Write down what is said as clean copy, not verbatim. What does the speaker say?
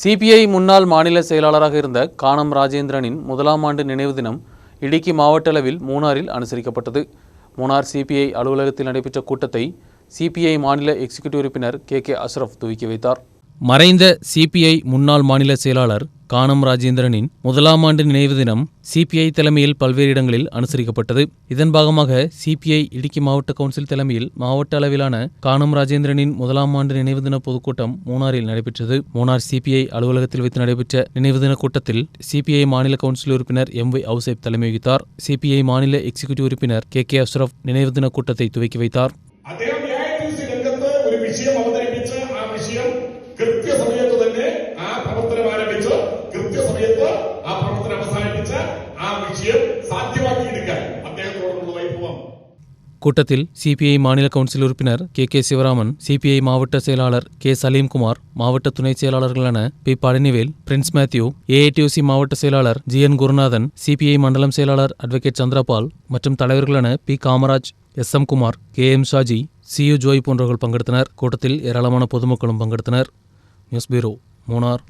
CBI முன்னாள் மாநில செயலாளராக இருந்த கானம் ராஜேந்திரனின் முதலாம் ஆண்டு நினைவு தினம் இடுக்கி மாவட்ட அளவில் மூணாறில் அனுசரிக்கப்பட்டது. மூணார் சிபிஐ அலுவலகத்தில் நடைபெற்ற கூட்டத்தை சிபிஐ மாநில எக்ஸிகியூட்டிவ் உறுப்பினர் கே அஷ்ரப் துவக்கி வைத்தார். மறைந்த சிபிஐ முன்னாள் மாநில செயலாளர் கானம் ராஜேந்திரனின் முதலாம் ஆண்டு நினைவு தினம் சிபிஐ தலைமையில் பல்வேறு இடங்களில் அனுசரிக்கப்பட்டது. இதன் பாகமாக சிபிஐ இடுக்கி மாவட்ட கவுன்சில் தலைமையில் மாவட்ட அளவிலான கானம் ராஜேந்திரனின் முதலாம் ஆண்டு நினைவு தின பொதுக்கூட்டம் மூணாறில் நடைபெற்றது. மூணார் சிபிஐ அலுவலகத்தில் வைத்து நடைபெற்ற நினைவு தின கூட்டத்தில் சிபிஐ மாநில கவுன்சில் உறுப்பினர் எம்.வை. அவுசேப் தலைமை வகித்தார். சிபிஐ மாநில எக்ஸிகியூட்டிவ் உறுப்பினர் கே அஷ்ரப் நினைவு தின கூட்டத்தை துவக்கி வைத்தார். കൃത്യസമയത്ത് തന്നെ ആ പ്രവർത്തനം ആരംഭിച്ച് കൃത്യസമയത്ത് ആ പ്രവർത്തനം അവസാനിപ്പിച്ച് ആ വിഷയം സാധ്യമാക്കിയെടുക്കാൻ അദ്ദേഹത്തോടുള്ള വൈഭവം. கூட்டத்தில் சிபிஐ மாநில கவுன்சில் உறுப்பினர் கே சிவராமன், சிபிஐ மாவட்ட செயலாளர் கே சலீம்குமார், மாவட்ட துணை செயலாளர்களான பி பழனிவேல், பிரின்ஸ் மேத்யூ, ஏஐடியூசி மாவட்ட செயலாளர் ஜி.என். குருநாதன், சிபிஐ மண்டலம் செயலாளர் அட்வொகேட் சந்திரபால் மற்றும் தலைவர்களான P Kamaraj, S M. Kumar, K M. Shaji, C U. Joy போன்றவர்கள் பங்கெடுத்தனர். கூட்டத்தில் ஏராளமான பொதுமக்களும் பங்கெடுத்தனர். News bureau, Munnar.